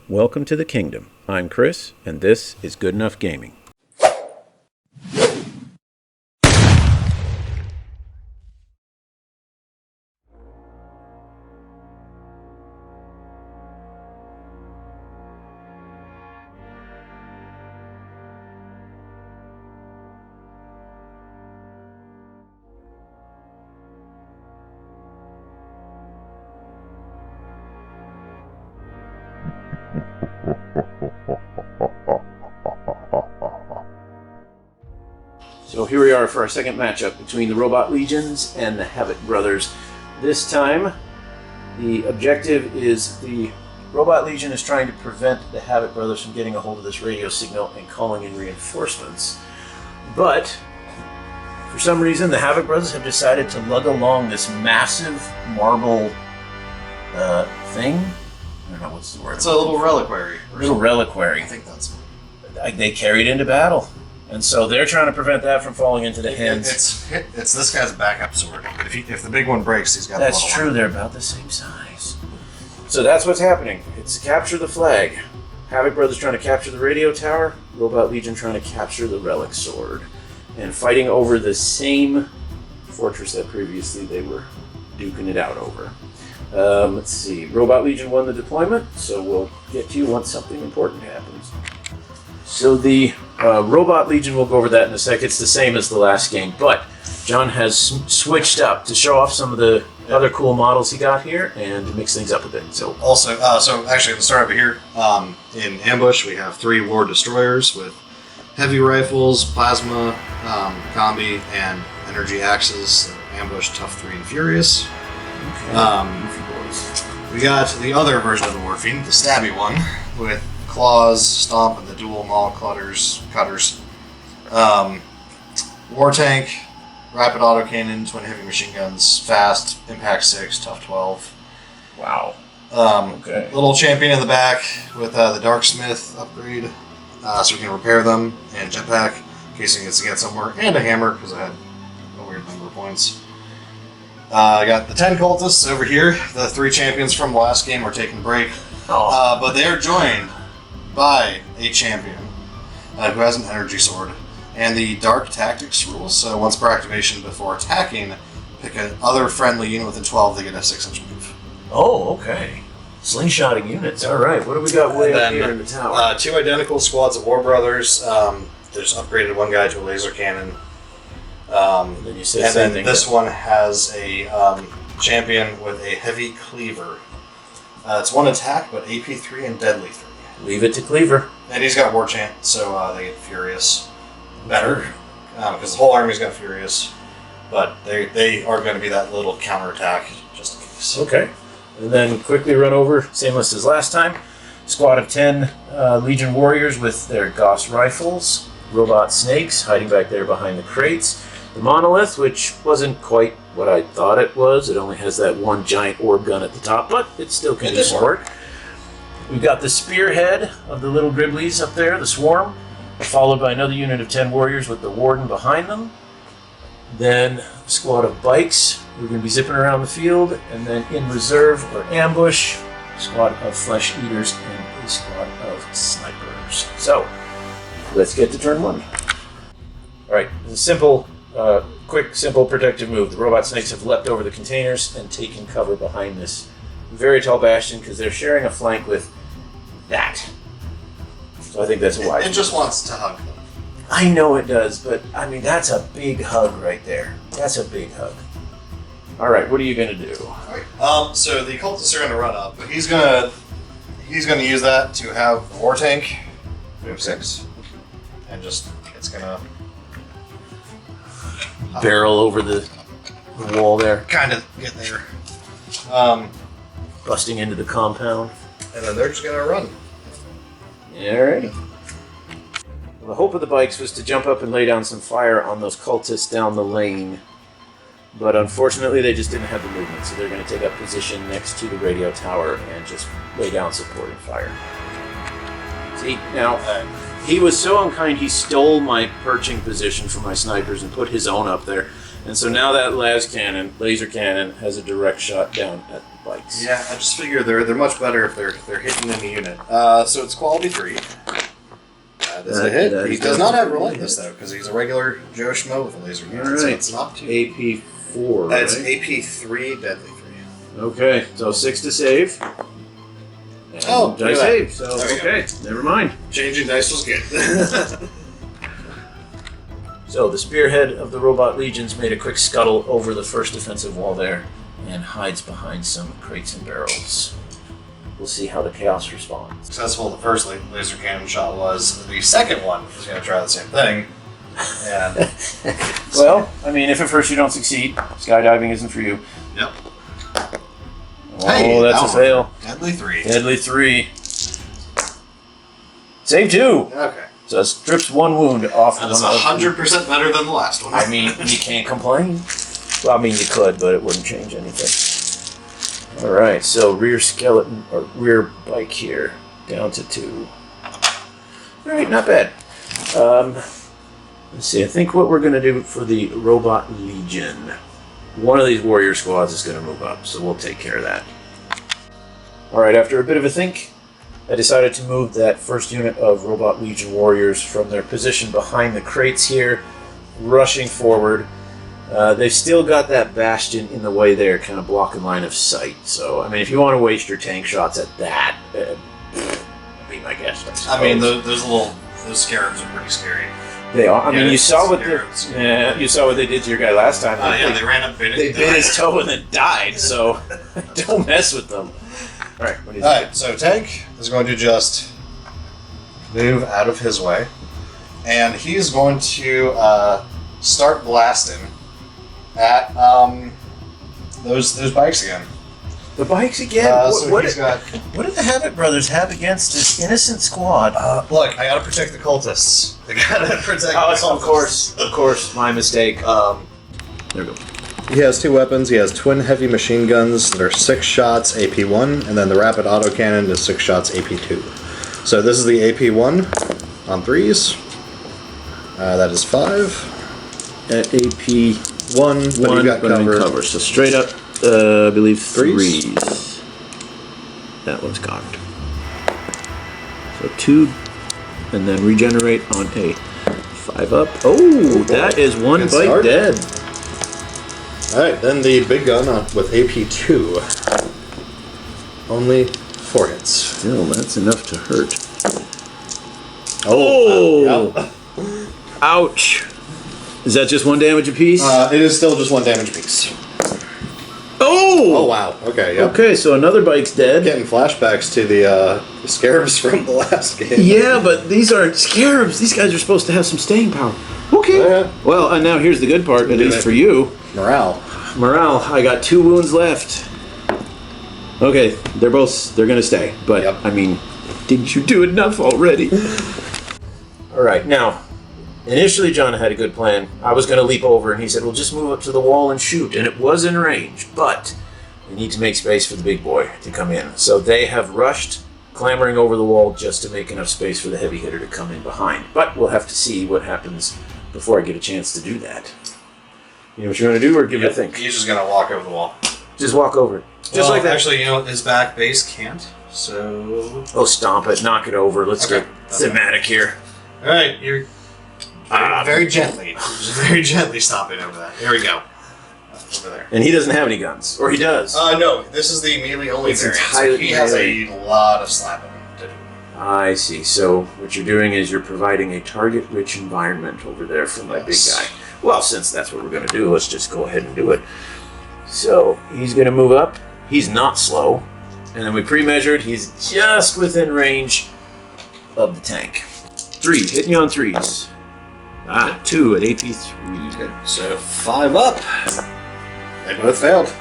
Welcome to the kingdom. I'm Chris, and this is Good Enough Gaming. So here we are for our second matchup between the Robot Legions and the Havoc Brothers. This time, the objective is the Robot Legion is trying to prevent the Havoc Brothers from getting a hold of this radio signal and calling in reinforcements. But, for some reason, the Havoc Brothers have decided to lug along this massive marble thing. I don't know what's the word. It's a little reliquary. Reliquary. I think that's They carried into battle. And so they're trying to prevent that from falling into the hands. It's this guy's backup sword. If the big one breaks, he's got. That's true. They're about the same size. So that's what's happening. It's capture the flag. Havoc Brothers trying to capture the radio tower. Robot Legion trying to capture the relic sword, and fighting over the same fortress that previously they were duking it out over. Let's see. Robot Legion won the deployment, so we'll get to you once something important happens. So the Robot Legion, we'll go over that in a sec. It's the same as the last game, but John has switched up to show off some of the other cool models he got here and to mix things up a bit. So also, so actually, let's start over here. In ambush, we have 3 war destroyers with heavy rifles, plasma, combi, and energy axes. So ambush, tough 3, and furious. Okay. We got the other version of the Morphine, the stabby one, with claws, stomp, and the dual maul cutters. War tank, rapid autocannon, twin heavy machine guns, fast, impact 6, tough 12. Wow. Okay. Little champion in the back with the Darksmith upgrade, so we can repair them, and jetpack in case he gets to get somewhere, and a hammer because I had a weird number of points. I got the 10 cultists over here. The 3 champions from the last game are taking a break, but they are joined by a champion who has an energy sword and the dark tactics rules. So once per activation before attacking, pick another friendly unit within 12, they get a 6-inch move. Oh, okay. Slingshotting units. All right. What do we got way up here in the tower? 2 identical squads of War Brothers. They just upgraded one guy to a laser cannon. Then you said and then this one has a champion with a heavy cleaver. It's 1 attack, but AP 3 and deadly 3. Leave it to Cleaver. And he's got War Chant, so they get Furious. Better. Because the whole army's got Furious. But they are going to be that little counterattack, just in case. Okay. And then quickly run over, same list as last time. Squad of 10 Legion Warriors with their Gauss rifles. Robot Snakes hiding back there behind the crates. The Monolith, which wasn't quite what I thought it was. It only has that one giant orb gun at the top, but it still can do some work. We've got the Spearhead of the little Gribblies up there, the Swarm, followed by another unit of 10 warriors with the Warden behind them. Then a squad of Bikes, who are going to be zipping around the field. And then in reserve or ambush, a squad of Flesh Eaters and a squad of Snipers. So, let's get to turn 1. Alright, it's a simple, quick, simple protective move. The Robot Snakes have leapt over the containers and taken cover behind this very tall bastion because they're sharing a flank with that. So I think that's a wise It just wants to hug them. I know it does, but I mean, that's a big hug right there. That's a big hug. Alright, what are you going to do? So the cultists are going to run up, but he's going to use that to have the war tank move 6. And just, it's going to barrel over the wall there. kind of get there. Busting into the compound. And then they're just going to run. Alrighty. Well, the hope of the Bikes was to jump up and lay down some fire on those cultists down the lane. But unfortunately, they just didn't have the movement, so they're going to take up position next to the radio tower and just lay down supporting fire. See, now, he was so unkind, he stole my perching position for my snipers and put his own up there. And so now that laser cannon, has a direct shot down at the bikes. Yeah, I just figure they're much better if they're hitting in a unit. So it's quality 3. That's a hit. He does not have relentless though, because he's a regular Joe Schmo with a laser cannon. All right. So it's not 2. AP4. That's right? AP3, deadly 3. Okay, so 6 to save. And Oh, I saved. So okay, never mind. Changing dice was good. So the spearhead of the robot legions made a quick scuttle over the first defensive wall there and hides behind some crates and barrels. We'll see how the chaos responds. Successful the first laser cannon shot was. The second one is going to try the same thing. And Well, I mean, if at first you don't succeed, skydiving isn't for you. Yep. Oh, Hey, that's a that fail. Deadly 3. Deadly 3. Save 2. Okay. So it strips 1 wound off. That's 100% better than the last one. I mean, you can't complain. Well, I mean, you could, but it wouldn't change anything. All right, so rear skeleton or rear bike here, down to 2. All right, not bad. Let's see. I think what we're gonna do for the robot legion, one of these warrior squads is gonna move up, so we'll take care of that. All right, after a bit of a think, I decided to move that first unit of Robot Legion warriors from their position behind the crates here, rushing forward. They've still got that bastion in the way there, kind of blocking line of sight. So, I mean, if you want to waste your tank shots at that, be my guest. I mean, those scarabs are pretty scary. They are. I mean, Yeah, you saw what scarabs. you saw what they did to your guy last time. Oh yeah, they ran up, bit They bit his toe and then died. So, don't mess with them. All right, what do you think? Alright, so Tank is going to just move out of his way, and he's going to start blasting at those bikes again. The bikes again. So he's got. What did the Havoc Brothers have against this innocent squad? Look, I gotta protect the cultists. I gotta protect. the Of cultists. course, my mistake. There we go. He has 2 weapons. He has twin heavy machine guns that are 6 shots AP1, and then the rapid autocannon is 6 shots AP2. So this is the AP1 on 3s. That is 5. At AP1, But you got cover. So straight up, I believe Threes? 3s. That one's cocked. So 2, and then regenerate on a 5 up. Oh, that is 1 Good bike start. dead. Alright, then the big gun with AP2. Only 4 hits. Still, that's enough to hurt. Oh! Ouch. Is that just 1 damage apiece? It is still just 1 damage apiece. Oh! Oh, wow. Okay, yep. Okay, so another bike's dead. Getting flashbacks to the scarabs from the last game. Yeah, but these aren't scarabs. These guys are supposed to have some staying power. Okay. Yeah. Well, and now here's the good part, at least that. for you. Morale. Morale. I got 2 wounds left. Okay, they're gonna stay. But, Yep. I mean, didn't you do enough already? Alright, now, initially John had a good plan. I was gonna leap over, and he said, well, just move up to the wall and shoot. And it was in range, but we need to make space for the big boy to come in. So they have rushed, clambering over the wall just to make enough space for the heavy hitter to come in behind. But we'll have to see what happens before I get a chance to do that. You know what you're going to do, or give it a think? He's just gonna walk over the wall. Just walk over it. Just like that. Actually, his back base can't. So. Oh, stomp it, knock it over. Let's Okay. get thematic here. All right, you're very gently, just very gently stomping over that. There we go. Over there. And he doesn't have any guns. Or he does. No, this is the melee only It's variant. So entirely he has melee. a lot of slapping to do. I see. So what you're doing is you're providing a target-rich environment over there for my big Yes. guy. Well, since that's what we're going to do, let's just go ahead and do it. So he's going to move up. He's not slow. And then we pre-measured. He's just within range of the tank. 3. Hitting you on 3s. 2 at AP3. Good. So 5 up. They both failed.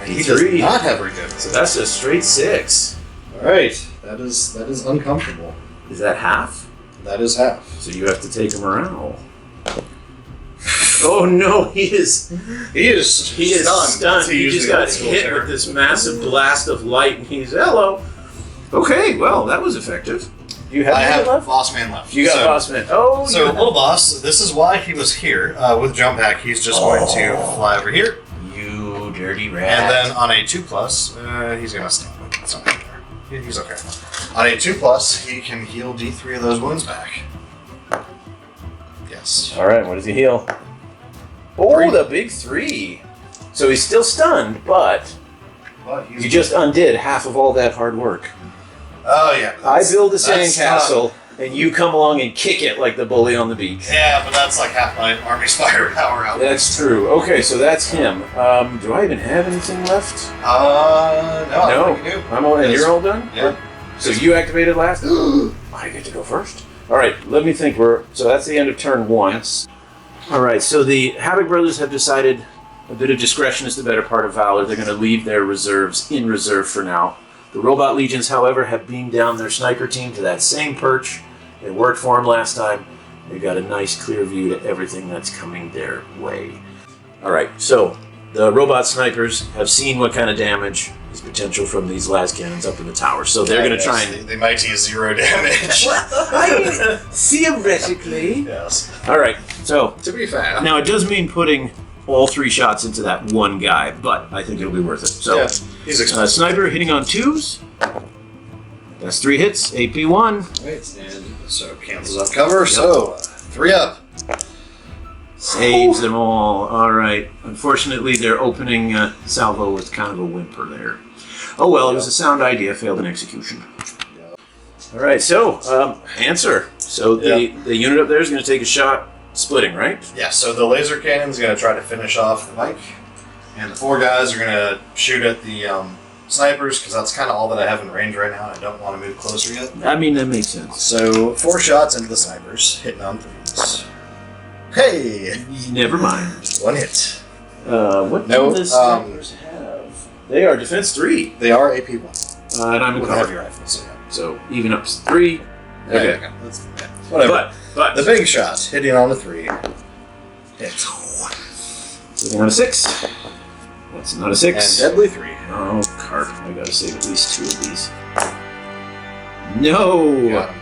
And he does 3. not have regen. So that's a straight 6. All right, that is uncomfortable. Is that half? That is half. So you have to take a morale. Oh no, he is stunned. He just got hit with this massive blast of light, and he's hello. Okay, well that was effective. Do you have I any have left? Boss Man left. You got Boss Man. Oh, So, Little Boss, this is why he was here. With Jump Pack, he's just going to fly over here. you dirty rat. And then on a 2+, he's going to stand. That's not matter. He's okay. On a 2+, he can heal D3 of those wounds back. Yes. All right, what does he heal? Oh, 3. the big 3. So he's still stunned, but But he's you just undid half of all that hard work. Oh, yeah. I build a that's sandcastle, and you come along and kick it like the bully on the beach. Yeah, but that's like half my army's firepower out. That's true. Okay, so that's him. Do I even have anything left? No, I don't think you do. I'm all, and Yes. you're all done? Yeah. So you activated last? I get to go first. All right, let me think. So that's the end of turn 1. Yes. All right, so the Havoc Brothers have decided a bit of discretion is the better part of valor. They're going to leave their reserves in reserve for now. The Robot Legions, however, have beamed down their sniper team to that same perch. It worked for them last time. They've got a nice clear view to everything that's coming their way. All right, so the robot snipers have seen what kind of damage is potential from these las cannons up in the tower. So they're going to try and... They might use 0 damage. Theoretically. Yes. All right, so To be fair. now it does mean putting all 3 shots into that one guy, but I think it'll be worth it. So, Yeah, he's expensive. sniper hitting on 2s. That's 3 hits, AP1. Wait, and so cancels out cover, so 3 up. Saves them all. All right. Unfortunately, their opening salvo was kind of a whimper there. Oh well, it was a sound idea, failed in execution. All right, so answer. So the unit up there is going to take a shot splitting, right? Yeah, so the laser cannon's going to try to finish off the Mike, and the 4 guys are going to shoot at the snipers, because that's kind of all that I have in range right now, and I don't want to move closer yet. I mean, that makes sense. So 4 shots into the snipers, hitting on 3s. Hey! Never mind. 1 hit. What No, do the snipers have? They are defense 3. They are AP1. And I'm in With a heavy cover. rifle, so yeah. So even up to 3. Okay. Yeah, that's, yeah. Whatever. But The big shot, hitting on the 3. Hit. sitting on a 6. That's not a 6. And deadly 3. Oh, carp. I gotta save at least 2 of these. No! Got him.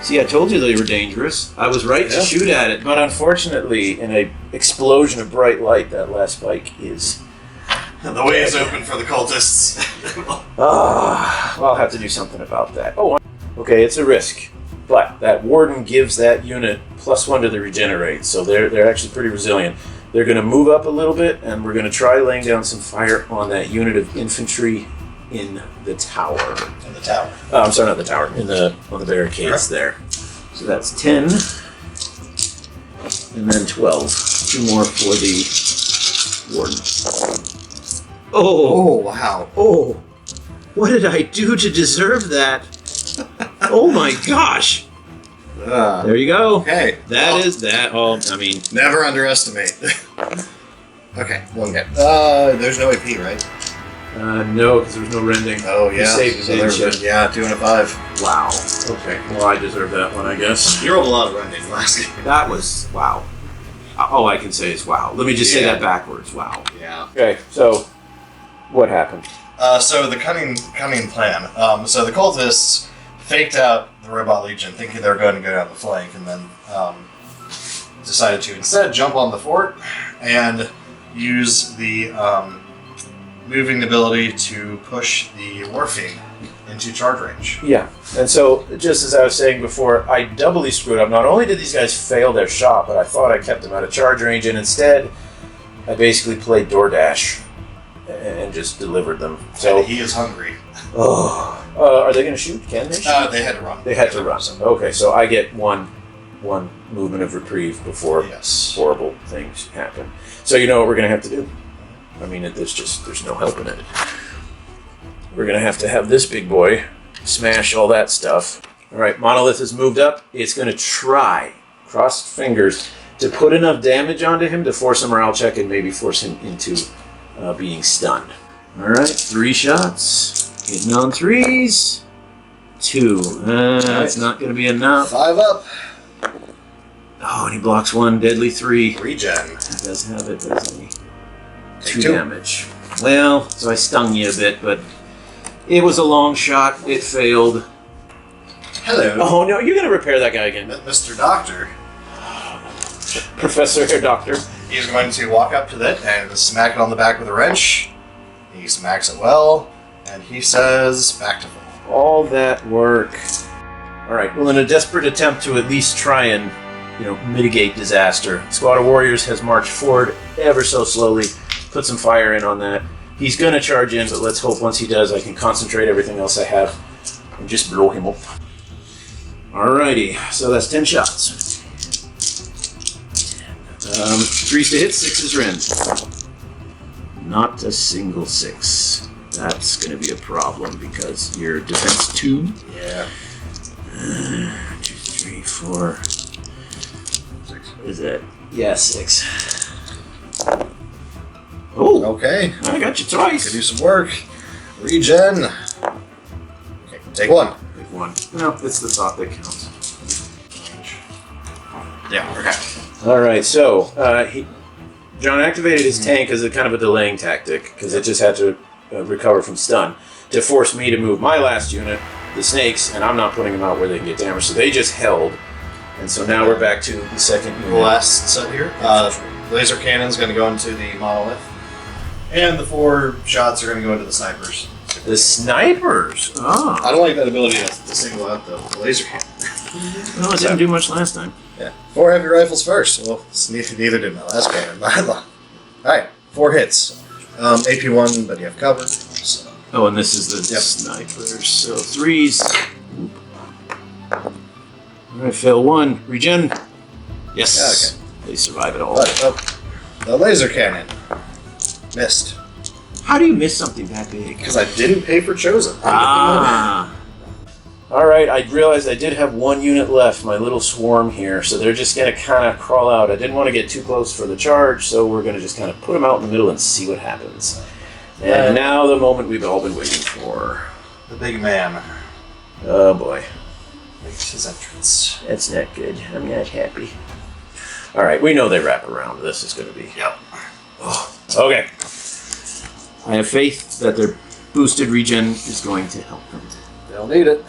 See, I told you they were dangerous. I was right to shoot at it, but unfortunately, in a explosion of bright light, that last spike is... The way is open for the cultists. I'll have to do something about that. Oh, okay, it's a risk. But that warden gives that unit +1 to the regenerate, so they're actually pretty resilient. They're going to move up a little bit, and we're going to try laying down some fire on that unit of infantry in the tower. In the tower. I'm sorry, not the tower. On the barricades there. So that's 10, and then 12. 2 more for the warden. Oh, wow. Oh! What did I do to deserve that? Oh my gosh! There you go. Okay. That is that. Oh, I mean, Never underestimate. Okay, 1 hit. There's no AP, right? no, because there was no rending. Oh, You yeah. saved So it, there didn't was, you? yeah, 2 and a 5. Wow. Okay. Well, I deserve that one, I guess. You rolled a lot of rending last game. That was wow. All I can say is wow. Let me just say Yeah. that backwards. Wow. Yeah. Okay. So, what happened? So the cunning plan. So the cultists faked out the Robot Legion, thinking they were going to go down the flank, and then decided to instead jump on the fort and use the moving ability to push the Warfiend into charge range. Yeah. And so, just as I was saying before, I doubly screwed up. Not only did these guys fail their shot, but I thought I kept them out of charge range, and instead, I basically played DoorDash and just delivered them. So And he is hungry. are they going to shoot? Can they shoot? They had to run. They had to run. Okay, so I get one movement of reprieve before Yes. horrible things happen. So you know what we're going to have to do? I mean, there's no helping it. We're going to have this big boy smash all that stuff. All right, Monolith has moved up. It's going to try, crossed fingers, to put enough damage onto him to force a morale check and maybe force him into being stunned. All right, 3 shots. Hitting on 3s. 2. That's not going to be enough. 5 up. Oh, and he blocks 1. Deadly 3. Regen. He does have it, doesn't he? 2 Take 2. damage. Well, so I stung you a bit, but it was a long shot. It failed. Hello, Oh no, you're gonna repair that guy again. Mr. Doctor. Professor or Doctor. He's going to walk up to it and smack it on the back with a wrench. He smacks it well, and he says, back to full. All that work. Alright, well in a desperate attempt to at least try and, mitigate disaster, Squad of Warriors has marched forward ever so slowly, put some fire in on that. He's gonna charge in, but let's hope once he does I can concentrate everything else I have and just blow him up. Alrighty, so that's 10 shots. 3s to hit, 6s rend. Not a single 6. That's going to be a problem because you're defense 2. Yeah. 2, 3, 4. 6. Is that? Yeah, 6. Oh, Okay. I got you twice. Could do some work. Regen. Okay, take 1. Pick 1. No, it's the thought that counts. Yeah, okay. Alright, so John activated his tank as a kind of a delaying tactic because it just had to recover from stun to force me to move my last unit, the snakes, and I'm not putting them out where they can get damaged, so they just held. And so now we're back to the second unit. The last set here. Laser cannon's going to go into the monolith, and the 4 shots are going to go into the snipers. The snipers! I Ah. don't like that ability to single out the laser cannon. Well, it didn't do much last time. Yeah. 4 heavy rifles first. Well, neither did my last cannon. Alright, 4 hits. AP1, but you have cover. So. Oh, and this is the Yep. snipers. So 3s. Alright, fail 1. Regen. Yes. Yeah, okay. They survive it all. But, the laser cannon. Missed. How do you miss something that big? Because I didn't pay for Chosen. Ah. Alright, I realized I did have 1 unit left, my little swarm here, so they're just going to kind of crawl out. I didn't want to get too close for the charge, so we're going to just kind of put them out in the middle and see what happens. And now the moment we've all been waiting for. The big man Oh boy. makes his entrance. That's not good. I'm not happy. Alright, we know they wrap around. This is going to be... Yep. Oh, okay. I have faith that their boosted regen is going to help them. They'll need it.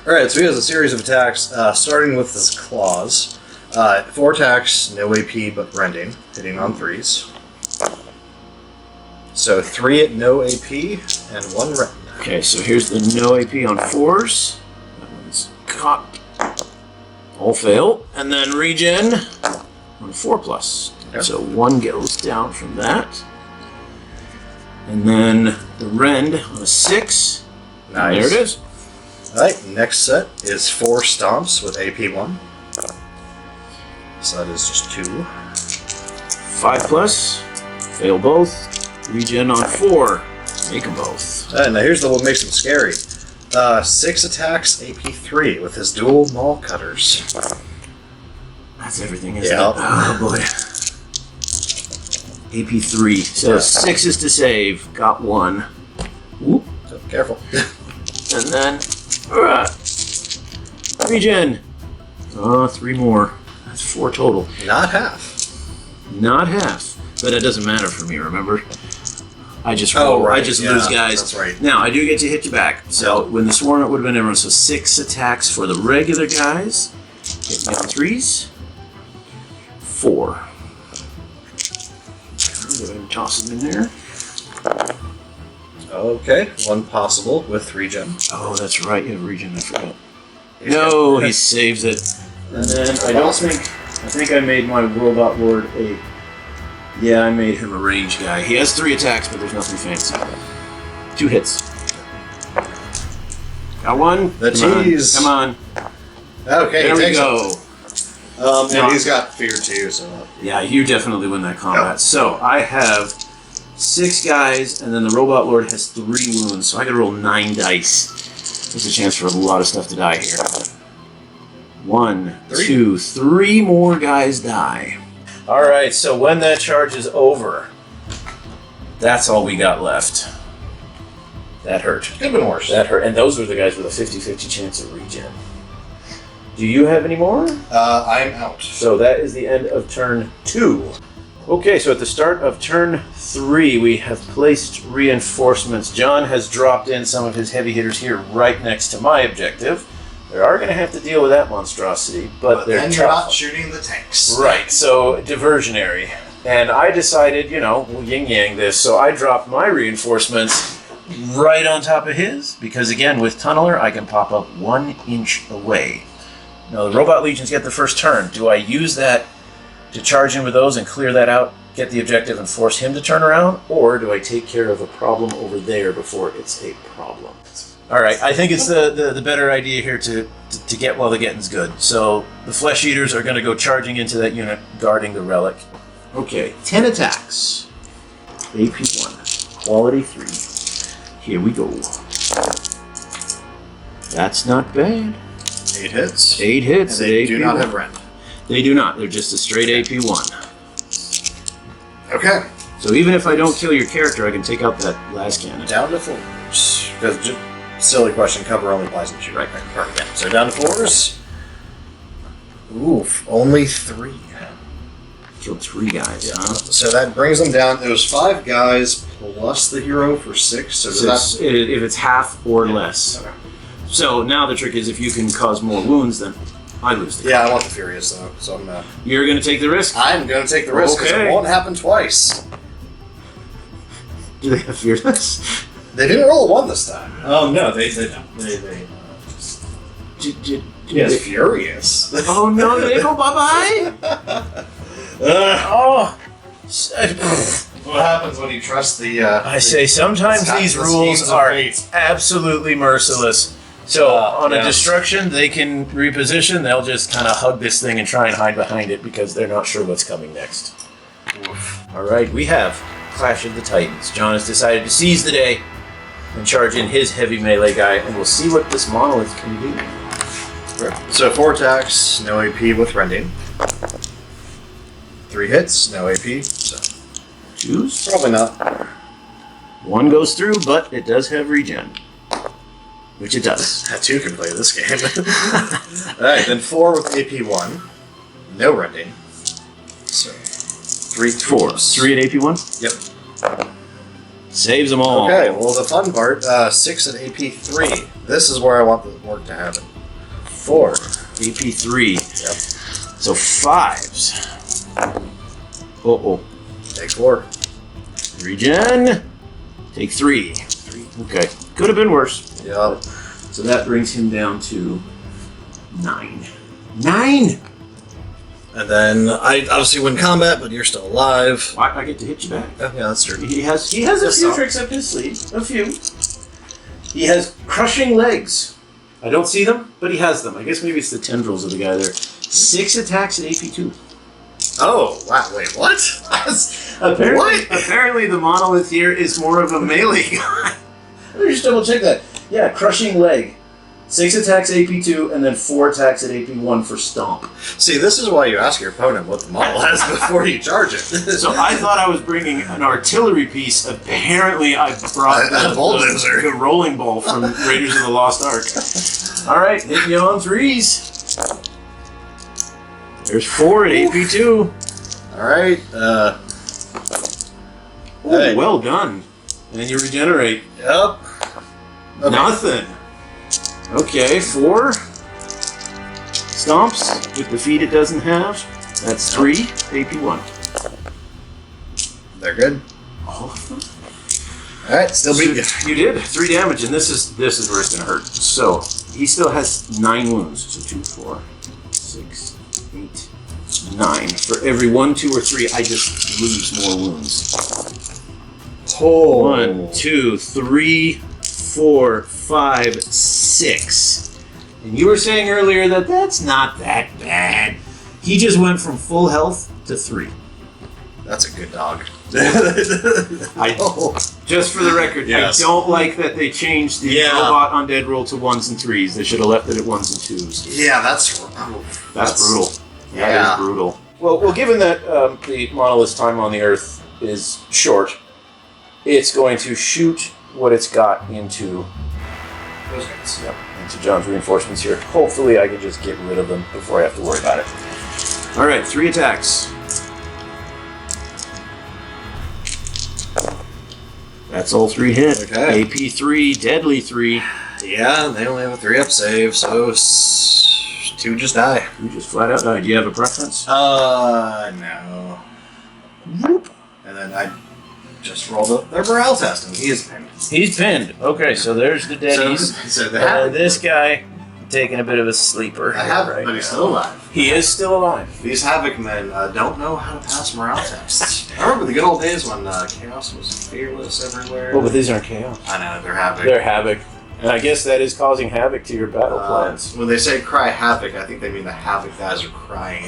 Alright, so he has a series of attacks, starting with his claws. 4 attacks, no AP but rending, hitting on 3s. So 3 at no AP and 1 rend. Okay, so here's the no AP on 4s. That one's caught. All fail. And then regen on 4+. Yep. So 1 goes down from that. And then the rend on a 6. And Nice. there it is. Alright, next set is 4 stomps with AP1. So that is just 2. 5+. Fail both. Regen on 4. Make them both. Now here's the what makes him scary. 6 attacks, AP3 with his dual maul cutters. That's everything, isn't Yeah. it? Oh boy. AP3. So 6 to save. Got 1. Whoop. So careful. And then regen. 3 more. That's 4 total. Not half. Not half. But that doesn't matter for me, remember? I just roll. I just lose guys. That's right. Now, I do get to hit you back. So when the swarm, it would have been everyone. So 6 attacks for the regular guys. Hit me on 3s. 4. Go ahead and toss them in there. Okay, 1 possible with regen. Oh, that's right. You have regen. I forgot. No, he saves it. And then I think I made my robot lord a... Yeah, I made him a range guy. He has 3 attacks, but there's nothing fancy. 2 hits. Got 1. The tease. Come on. Okay, There we takes go. it. And he's got fear too, so... Yeah, you definitely win that combat. So I have 6 guys, and then the robot lord has 3 wounds, so I could roll 9 dice. There's a chance for a lot of stuff to die here. 1, 2, 3 more guys die. Alright, so when that charge is over, that's all we got left. That hurt. Could have been worse. That hurt. And those were the guys with a 50-50 chance of regen. Do you have any more? I'm out. So that is the end of turn 2. Okay, so at the start of turn 3, we have placed reinforcements. John has dropped in some of his heavy hitters here right next to my objective. They are going to have to deal with that monstrosity, but they're then tough. you're not shooting the tanks. Right, so diversionary. And I decided, we'll yin-yang this, so I dropped my reinforcements right on top of his, because again, with Tunneler, I can pop up 1 inch away. Now, the Robot Legions get the first turn. Do I use that to charge in with those and clear that out, get the objective, and force him to turn around? Or do I take care of a problem over there before it's a problem? All right, I think it's the better idea here to get while the getting's good. So the Flesh Eaters are going to go charging into that unit, guarding the relic. Okay, 10 attacks. AP1, quality 3. Here we go. That's not bad. 8 hits. 8 hits. And they at do AP1. not have rend. They do not. They're just a straight AP1. Okay. So even if I don't kill your character, I can take out that last cannon. Down to 4s. Because, silly question, cover only applies in shoot. Right. Perfect. Yeah. So down to 4s. Oof, only 3. Killed 3 guys, huh? So that brings them down. It was 5 guys plus the hero for 6. So does that... If it's half or less. Okay. So now the trick is if you can cause more wounds, then I lose the Yeah, I want the Furious though. So You're going to take the risk? I'm going to take the risk because Okay. it won't happen twice. Do they have Fearless? They didn't roll a 1 this time. Oh no, they don't. Yes, Furious. Oh no, they go bye-bye? Oh. What happens when you trust the... I say sometimes the these schemes rules of are fate. absolutely merciless. So on a yes. destruction, they can reposition. They'll just kind of hug this thing and try and hide behind it because they're not sure what's coming next. All right, we have Clash of the Titans. John has decided to seize the day and charge in his heavy melee guy, and we'll see what this monolith can do. So 4 attacks, no AP with rending. 3 hits, no AP. So Choose. probably not. 1 goes through, but it does have regen. Which it does. That 2 can play this game. Alright, then 4 with AP 1. No rending. So 3 4. twos. 3 at AP 1? Yep. Saves them all. Okay, well the fun part, 6 at AP 3. This is where I want the work to happen. 4. AP 3. Yep. So 5s. Uh-oh. Takes 4. Regen. Take 3. Okay. Could have been worse. Yep. So that brings him down to 9. 9! And then I obviously win combat, but you're still alive. I get to hit you back. Oh, yeah, that's true. He has a Yes, few sir. tricks up his sleeve. A few. He has crushing legs. I don't see them, but he has them. I guess maybe it's the tendrils of the guy there. 6 attacks at AP2. Oh, wow, wait, what? Apparently the monolith here is more of a melee guy. Let me just double check that. Yeah, crushing leg. 6 attacks AP2, and then 4 attacks at AP1 for stomp. See, this is why you ask your opponent what the model has before you charge it. So I thought I was bringing an artillery piece. Apparently I brought A bulldozer. the rolling ball from Raiders of the Lost Ark. Alright, hit you on 3s. There's 4 at AP2. Alright, Ooh, Hey. well done. And then you regenerate. Yep. Okay. Nothing. Okay, 4 stomps with the feet it doesn't have. That's 3 AP1. They're good. All of them? Alright, still beat you. You did 3 damage, and this is where it's gonna hurt. So he still has 9 wounds. So 2, 4, 6, 8, 9. For every 1, 2, or 3, I just lose more wounds. Oh. 1, 2, 3, 4, 5, 6. And you were saying earlier that that's not that bad. He just went from full health to 3. That's a good dog. Just for the record, Yes. I don't like that they changed the Yeah. robot undead roll to 1s and 3s. They should have left it at 1s and 2s. Yeah, that's Brutal. Yeah. That is brutal. Well, given that the monolith's time on the Earth is short, it's going to shoot what it's got into Those guys. into John's reinforcements here. Hopefully I can just get rid of them before I have to worry about it. Alright, 3 attacks. That's all 3 hit. Okay. AP 3, deadly 3. Yeah, they only have a 3-up save, so 2 just die. You just flat out die. Do you have a preference? No. And then I just rolled their morale test, and he is pinned. He's pinned. Okay, so there's the deadies. So the Havoc this guy taking a bit of a sleeper. I have, right but he's now. still alive. He is still alive. These Havoc men don't know how to pass morale tests. I remember the good old days when Chaos was fearless everywhere. Well, but these aren't chaos. I know, they're Havoc. They're havoc. And I guess that is causing havoc to your battle plans. When they say cry Havoc, I think they mean the Havoc guys are crying.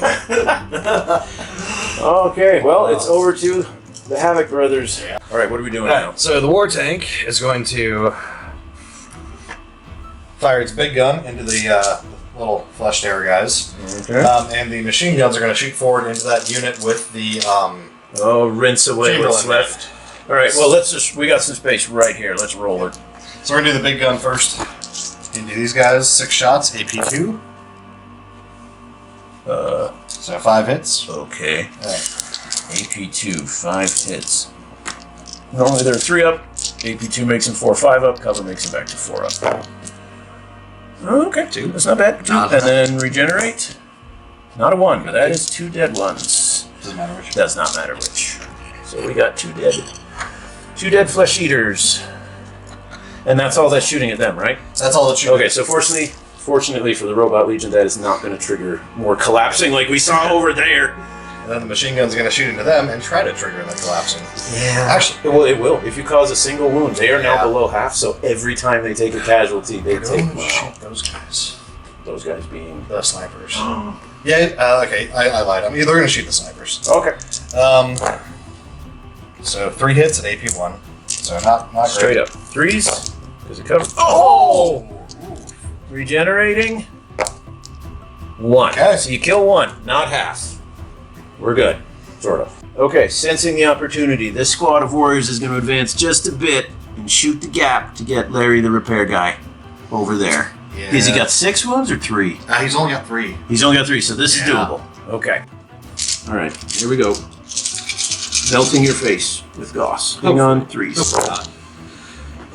Okay, well, it's over to the Havoc Brothers. Yeah. All right, what are we doing now? So the war tank is going to fire its big gun into the little flesh terror guys. Okay. And the machine guns are going to shoot forward into that unit with the Rinse away what's Chamberlain. left. All right, well, we got some space right here. Let's roll it. So we're going to do the big gun first. Into these guys, 6 shots, AP2. So 5 hits. Okay. All right. AP2, 5 hits. Normally they're 3 up. AP2 makes him 4, 5 up. Cover makes him back to 4 up. Okay, 2. That's not bad. 2. Not And bad. then regenerate. Not a 1, but that is 2 dead ones. Doesn't matter which. Does not matter which. So we got 2 dead. 2 dead flesh eaters. And that's all that's shooting at them, right? That's all that you Okay, so fortunately for the Robot Legion, that is not going to trigger more collapsing like we saw over there. And then the machine gun's going to shoot into them and try to trigger the collapsing. Yeah. Actually, Well, it will. If you cause a single wound, they are now Yeah. below half, so every time they take a casualty, they take shoot those guys. those guys being... The snipers. Yeah, okay, I lied. They're going to shoot the snipers. Okay. So 3 hits at AP1. So not great. Straight up. 3s. Because it covers... Oh! Regenerating. 1. Okay. So you kill 1, not half. We're good. Sort of. Okay, sensing the opportunity, this squad of warriors is going to advance just a bit and shoot the gap to get Larry the repair guy over there. Yeah. Has he got 6 wounds or 3? He's only got 3. He's only got 3, so this is Yeah. doable. Okay. All right, here we go. Belting your face with Goss. Hang on, 3s.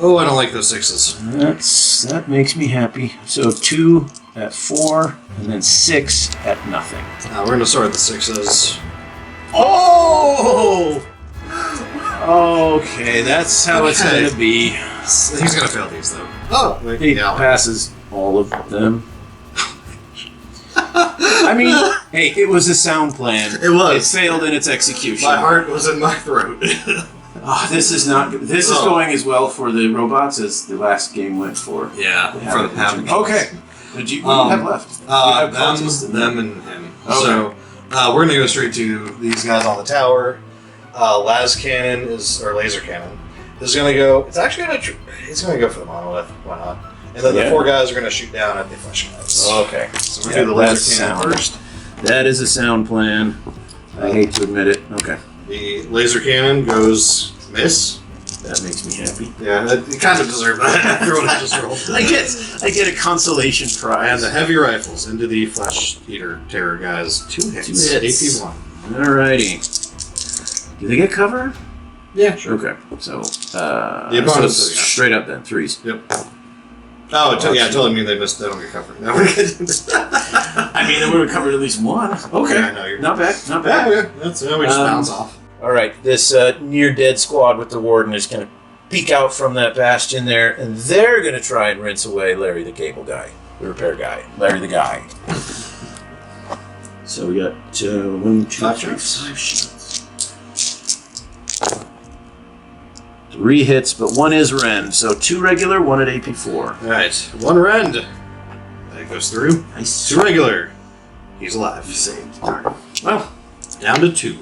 Oh, I don't like those 6s. That makes me happy. So 2 at 4, and then 6 at nothing. We're going to start with the 6s. Oh! Okay, that's how it's Okay. going to be. He's going to fail these, though. Oh, wait, He yeah. passes all of them. I mean, hey, it was a sound plan. It was. It failed in its execution. My heart was in my throat. Oh, this is not. This is Oh. going as well for the robots as the last game went for. Yeah, for the Havoc. Okay. What do you have left? You have Cultists and them and him. Okay. So we're gonna go straight to these guys on the tower. Las cannon or laser cannon is gonna go. It's actually gonna. It's gonna go for the monolith. Why not? And then the Yeah. 4 guys are gonna shoot down at the flesh guys. Okay. So we're gonna do the laser that's cannon sound. first. That is a sound plan. I hate to admit it. Okay. The laser cannon goes miss. That makes me happy. Yeah, it kind of deserved that after what I just rolled. I get a consolation And prize. the heavy rifles into the flesh eater terror guys. 2 hits. 2 hits. AP1. Alrighty. Do they get cover? Yeah, sure. Okay. So The opponents so do, yeah. straight up then 3s. Yep. Oh, yeah, I totally mean they missed. They don't get covered. No, I mean, they would have covered at least 1. Okay. Yeah, I know, you're- Not bad. Not yeah, bad. yeah, that's we just bounce off. All right, this near dead squad with the warden is going to peek out from that bastion there, and they're going to try and rinse away Larry the cable guy, the repair guy, Larry the guy. So we got 1, 2, 5 3, shots. 5 shots. 3 hits, but 1 is rend. So 2 regular, 1 at AP4. All right, 1 rend. That goes through. Nice. 2 regular. He's alive. Saved. Darn. Well, Down to 2.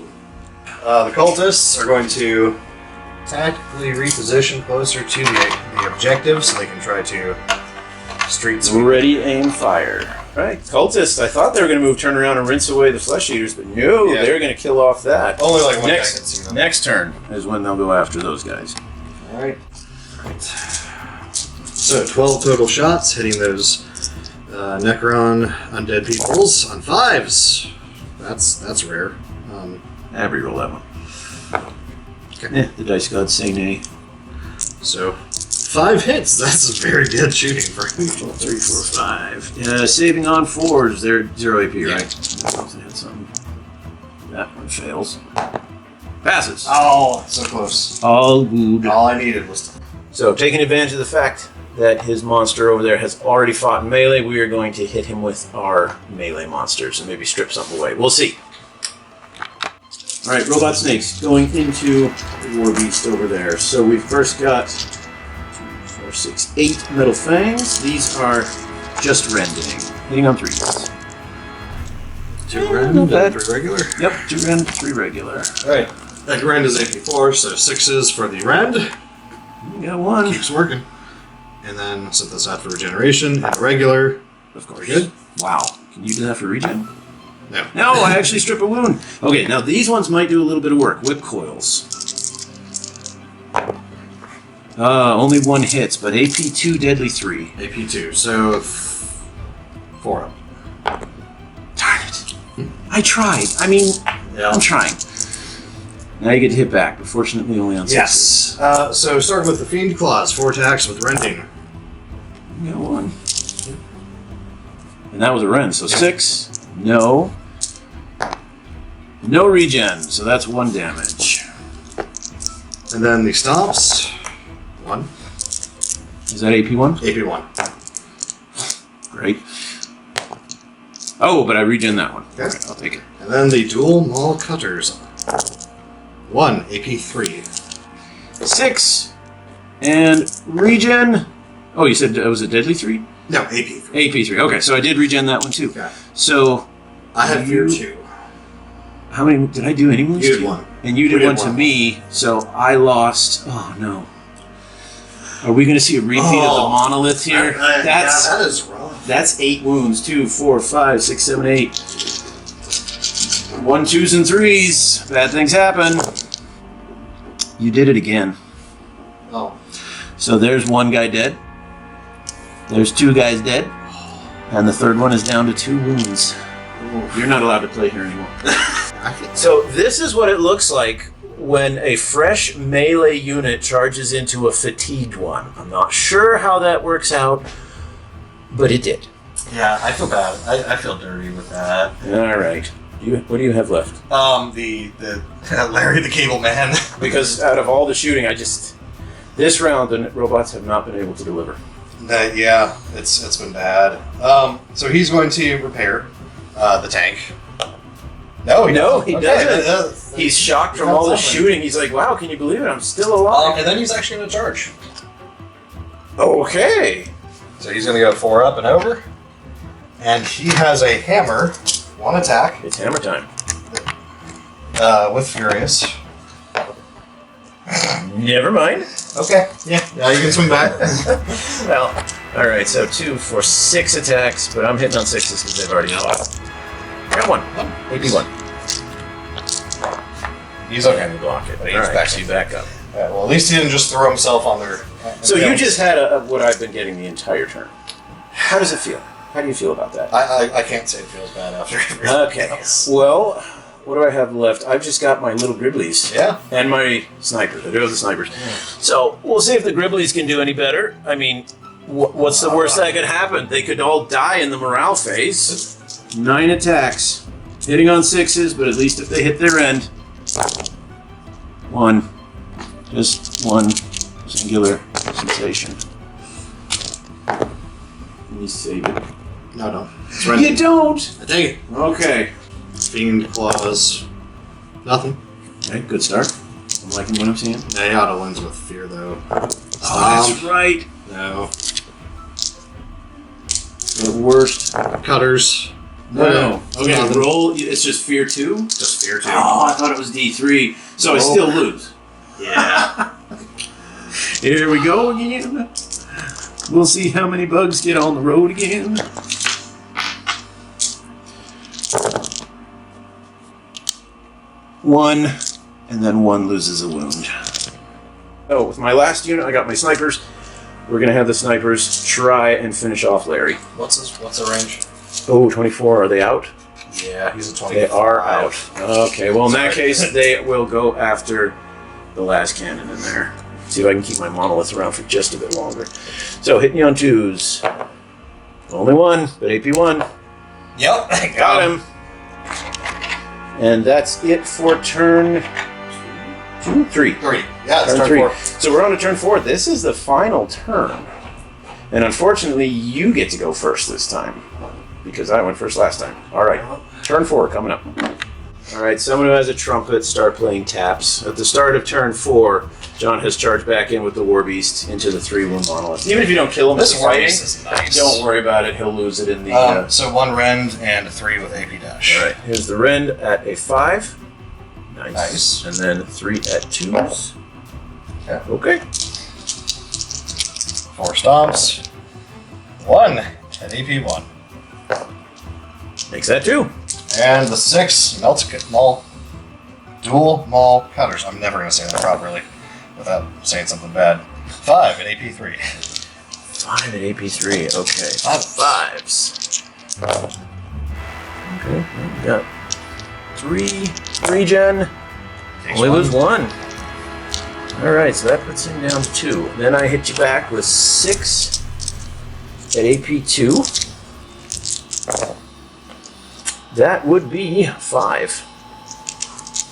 The cultists are going to tactically reposition closer to the objective so they can try to street sweep. ready, aim, fire. Right, cultists. I thought they were going to turn around and rinse away the flesh eaters, but no, Yeah. they're going to kill off that. Only like 1 guy can see them. Next turn is when they'll go after those guys. All right. So 12 total shots hitting those Necron undead peoples on 5s. That's rare. Abby, roll that one. Okay. The dice gods say nay. So 5 hits. That's very good shooting for him. 3, 4, 5. Saving on 4s. They're 0 AP, right? Hit something. That one fails. Passes. Oh, so close. All good. All I needed was to... So, taking advantage of the fact that his monster over there has already fought in melee, we are going to hit him with our melee monsters and maybe strip something away. We'll see. Alright, Robot Snakes going into the War Beast over there. So we've first got 2, 4, 6, 8 Metal Fangs. These are just rending. Hitting on 3s. 2 rend and 3 regular. Yep, 2 rend, 3 regular. Alright. That rend is AP4, so 6s for the rend. You got 1. Keeps working. And then set this out for regeneration and regular. Of course. Good. Wow. Can you do that for regen? No. No, I actually strip a wound. Okay, now these ones might do a little bit of work. Whip coils. Only 1 hits, but AP2, deadly 3. AP2, so 4 up. Darn it. I tried. I mean, Yeah. I'm trying. Now you get to hit back, but fortunately only on 6. Yes. So starting with the Fiend Claws, 4 attacks with rending. You got 1. And that was a rend, so 6. No. No regen, so that's 1 damage. And then the Stomps, 1. Is that AP1? AP1. Great. Oh, but I regen that one. Okay. Alright, I'll take it. And then the Dual Maul Cutters, 1. AP3. 6. And regen. Oh, you said it was a deadly 3? No, AP3. AP3. Okay, so I did regen that one too. Okay. So, I had Fear 2. how many did I do? Any wounds? You to did 1. And you did one to me, so I lost. Oh no. Are we going to see a repeat of the monolith here? Yeah, that is rough. That's 8 wounds. 2, 4, 5, 6, 7, 8. 1, 2s, and 3s. Bad things happen. You did it again. Oh. So there's 1 guy dead. There's 2 guys dead. And the 3rd one is down to 2 wounds. You're not allowed to play here anymore. So this is what it looks like when a fresh melee unit charges into a fatigued one. I'm not sure how that works out, but it did. Yeah, I feel bad. I feel dirty with that. All right. What do you have left? The Larry the Cable Man. Because out of all the shooting, this round the robots have not been able to deliver. Yeah, it's been bad. So he's going to repair the tank. No, he doesn't. He's shocked from all the shooting. He's like, wow, can you believe it? I'm still alive. And then he's actually going to charge. Okay. So he's going to go 4 up and over. And he has a hammer, 1 attack. It's hammer time. With Furious. Never mind. Okay, yeah, you can swing back. Well, alright, so 2 for 6 attacks, but I'm hitting on 6s because they've already fought. Got 1. AP1. He's okay. And block it. But he Alright, backs so you back up. Well, at least he didn't just throw himself on their... So you just had what I've been getting the entire turn. How does it feel? How do you feel about that? I can't say it feels bad after everything Okay. else. Well, what do I have left? I've just got my little Gribblies. Yeah. And my snipers. I do have the snipers. So we'll see if the Gribblies can do any better. I mean, what's the worst that could happen? They could all die in the morale phase. 9 attacks. Hitting on 6s, but at least if they hit their end. 1. Just 1 singular sensation. Let me save it. No. It's You don't! I take it. Okay. Fiend Claws. Nothing. Okay, good start. I'm liking what I'm seeing. Yeah, he auto wins with Fear, though. Oh, that's right. No. The worst. Cutters. No. Okay, Nothing. roll. It's just Fear 2? Just Fear 2. Oh, I thought it was D3. So I still lose. Yeah. Here we go again. We'll see how many bugs get on the road again. One, and then 1 loses a wound. Oh, with my last unit, I got my snipers. We're gonna have the snipers try and finish off Larry. What's the range? Oh, 24. Are they out? Yeah, he's a 25. They are out. Okay, well in that case, they will go after the last cannon in there. See if I can keep my monolith around for just a bit longer. So, hitting you on 2s. Only one, but AP1. Yep, Got him. And that's it for turn 2, 3. 3. Yeah, it's Turn turn 3. 4. So we're on to turn 4. This is the final turn. And unfortunately, you get to go first this time. Because I went first last time. Alright, turn 4 coming up. Alright, someone who has a trumpet, start playing taps. At the start of turn 4, John has charged back in with the War Beast into the 3-wound monolith. Even if you don't kill him, This it's War fighting. Beast is nice. Don't worry about it, he'll lose it in the... So 1 rend and 3 with AP dash. Alright, here's the rend at a 5. Nice. And then 3 at 2s. Yeah. Okay. 4 stomps. 1 at AP1. Makes that 2. And the 6 melts maul. Dual maul cutters. I'm never going to say that properly without saying something bad. 5 at AP3. 5 at AP3. Okay. 5 5s. Okay. Well, we got 3 regen. Takes Only 1. lose 1. Alright, so that puts him down to 2. Then I hit you back with 6 at AP2. That would be 5.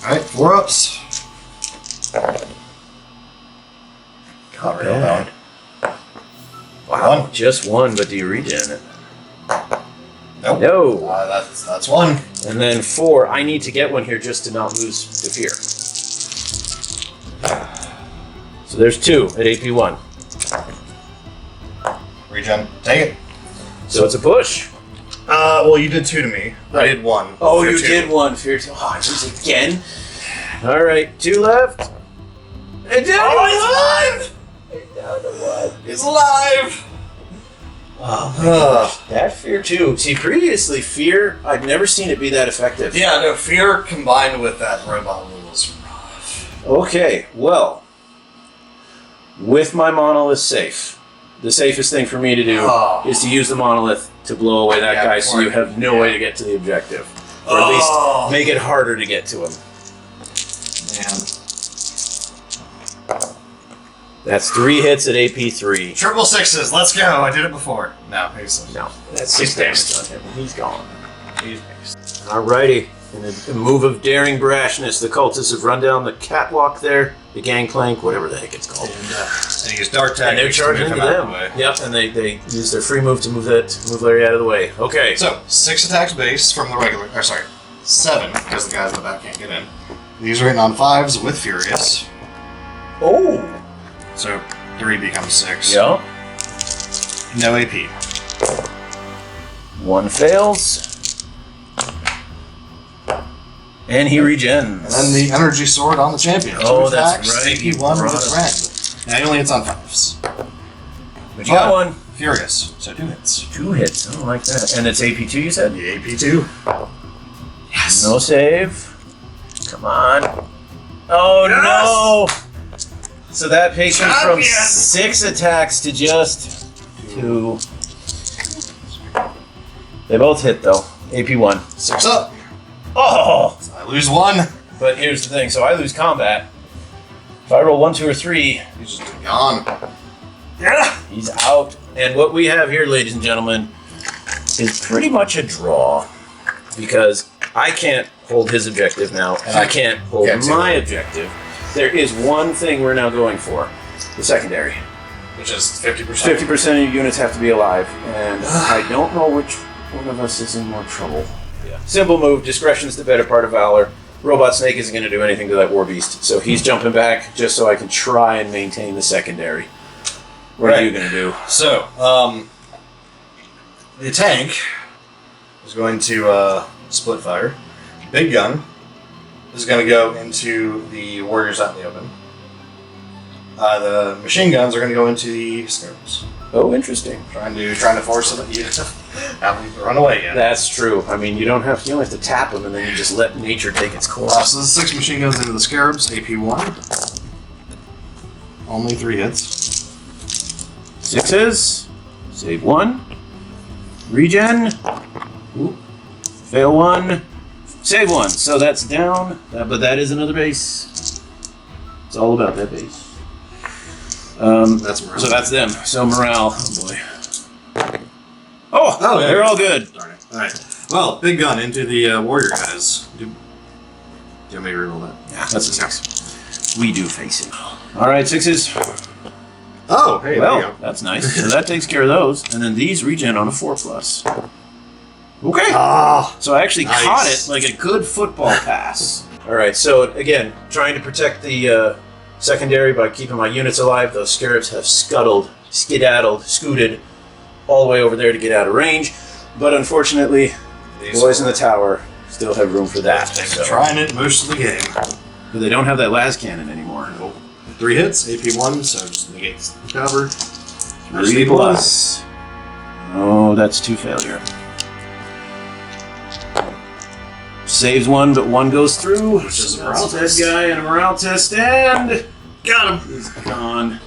Alright, 4 ups. Not real bad. bad. Wow. 1. Just 1, but do you regen it? Nope. No. That's 1. And then 4. I need to get one here just to not lose to fear. So there's 2 at AP1. Regen. Take it. So it's a push. Well, you did 2 to me. I did 1. Oh, Fear you 2. did 1. Fear 2. Oh, I lose again. All right, 2 left. And down Oh, to 1. Down to 1. He's alive! Oh, that fear 2. See, previously, fear, I've never seen it be that effective. Yeah, no, fear combined with that robot rule is rough. Okay, well, with my monolith safe, the safest thing for me to do is to use the monolith to blow away that guy so you have no way to get to the objective. Or at least make it harder to get to him. Man. That's 3 hits at AP3. Triple 6s, let's go. I did it before. No, he's No, that's 6 He's damage next. on him. He's gone. he's next. Alrighty. In a move of daring brashness, the cultists have run down the catwalk there, the gangplank, whatever the heck it's called. And he used dark tag. And they're charging into them. Yep, and they use their free move to move Larry out of the way. Okay. So 6 attacks base from the regular. Or sorry, 7 because the guys in the back can't get in. These are written on 5s with Furious. Oh. So 3 becomes 6. Yeah. No AP. 1 fails. And he regens. And then the energy sword on the champion. Oh, 2 that's attacks, right. You AP1 brought with it. its rend. And only hits on 5s. But you got one. Furious. So 2 hits. 2 hits. I don't like that. And it's AP2, you said? The AP2. Yes. No save. Come on. Oh, no. So that takes him from 6 attacks to just 2. They both hit, though. AP1. 6 up. Oh! So I lose 1. But here's the thing. So I lose combat. If I roll 1, 2, or 3, He's just gone. Yeah. he's out. And what we have here, ladies and gentlemen, is pretty much a draw. Because I can't hold his objective now, and I can't hold my objective. There is one thing we're now going for. The secondary. Which is 50%. 50% of your units have to be alive. And I don't know which one of us is in more trouble. Yeah. Simple move. Discretion's the better part of valor. Robot Snake isn't going to do anything to that War Beast. So he's jumping back just so I can try and maintain the secondary. What are you going to do? So, the tank is going to split fire. Big gun is going to go into the warriors out in the open. The machine guns are going to go into the scarabs. Oh, interesting. Trying to force them you to have them run away again. That's true. I mean, you only have to tap them, and then you just let nature take its course. So the 6 machine guns into the scarabs. AP1. Only 3 hits. 6s. Save 1. Regen. Ooh. Fail 1. Save 1. So that's down. But that is another base. It's all about that base. That's morale. So that's them. So morale. Oh boy. Oh, they're all good. Darn it. All right. Well, big gun into the warrior guys. Do you want me to reroll that? Yeah, that's a 6. We do face it. All right, 6s. Oh, hey, there you Well, go. that's nice. So that takes care of those, and then these regen on a 4+. Okay. Ah, So I actually nice. caught it like a good football pass. All right. So again, trying to protect the secondary by keeping my units alive. Those scarabs have skedaddled, scooted all the way over there to get out of range. But unfortunately, These boys in the tower still have room for that. They've So. been trying it most of the game. But they don't have that las cannon anymore. Nope. 3 hits, AP1, so just negate the cover. 3+. Oh, that's 2 failure. Saves 1, but 1 goes through. Which is a That's morale dead test. guy and a morale test, and Got him! he's gone.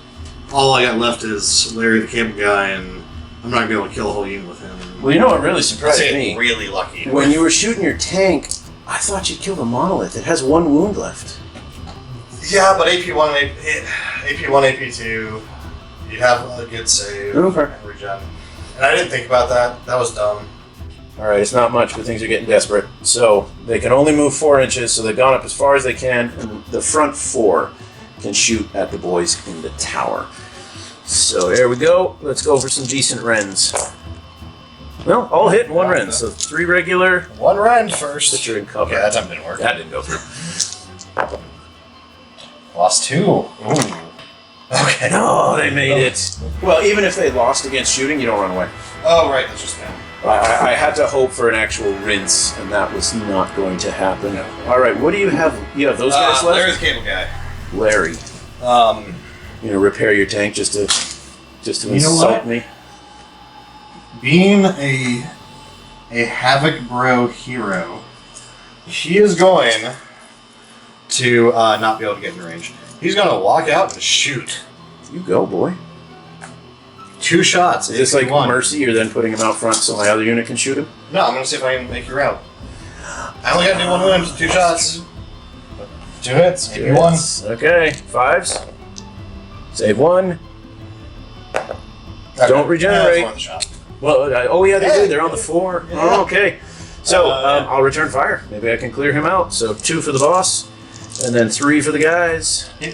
All I got left is Larry the cable guy, and I'm not going to be able to kill a whole unit with him. Well, you know what really I'd surprised say me? really lucky. When you were shooting your tank, I thought you'd kill the monolith. It has 1 wound left. Yeah, but AP1, AP1, AP2, you'd have a good save Okay. and regen. And I didn't think about that. That was dumb. All right, it's not much, but things are getting desperate. So they can only move 4 inches, so they've gone up as far as they can, and the front 4 can shoot at the boys in the tower. So there we go. Let's go for some decent rends. Well, all hit and 1 rend, so 3 regular. 1 rend first. But you're in cover. Okay, that time didn't work. That didn't go through. Lost 2. Ooh. Okay. No, they made it. Well, even if they lost against shooting, you don't run away. Oh, right, that's just them. I had to hope for an actual rinse, and that was not going to happen. All right, what do you have? You have those guys left? Larry's cable guy. Larry, you know, repair your tank just to know insult what? me. Being a Havoc Bro hero, he is going to not be able to get in range. He's going to walk out and shoot. You go, boy. 2 shots. Is this like AP1. mercy? You're then putting him out front so my other unit can shoot him? No, I'm going to see if I can make you out. I only got to do 1 wound, 2 shots. 2 hits, AP1. Hits. Okay, 5s. Save 1. Okay. Don't regenerate. Yeah, that's worth a shot. Well, oh yeah, they Yeah. do. They're on the 4. Yeah. Oh, okay. So Yeah. I'll return fire. Maybe I can clear him out. So 2 for the boss, and then 3 for the guys. He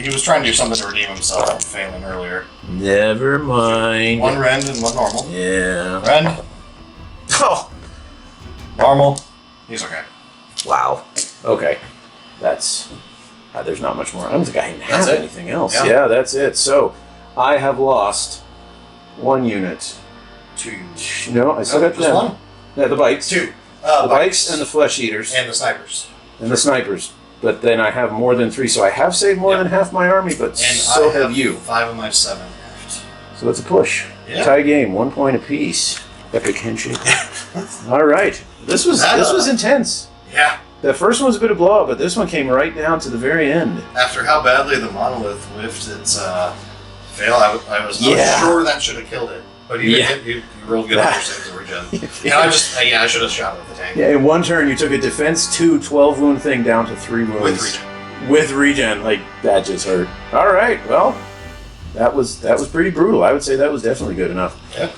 was trying to do something to redeem himself from failing earlier. Never mind. 1 rend and 1 normal. Yeah. Rend, Oh, normal. He's okay. wow. Okay. That's. There's not much more. I don't think I have That's it. anything else. Yeah. Yeah, that's it. So I have lost 1 unit. 2. No, I still got just them. 1? Yeah, the bikes. 2. The bikes and the flesh eaters. And the snipers. And the snipers. But then I have more than 3, so I have saved more Yep. than half my army, but And so I have you. 5 of my 7 left. So it's a push. Yeah. Tie game, 1 point apiece. Epic handshake. All right. This was intense. Yeah. The first one was a bit of blowout, but this one came right down to the very end. After how badly the monolith whiffed its fail, I was Yeah. sure that should have killed it. But you Yeah. you rolled good on your saves and regen. Yeah, I should have shot it with the tank. Yeah, in 1 turn, you took a defense 2 12 wound thing down to 3 wounds. With regen. With regen, like that just hurt. All right, well, that was pretty brutal. I would say that was definitely good enough. Yep.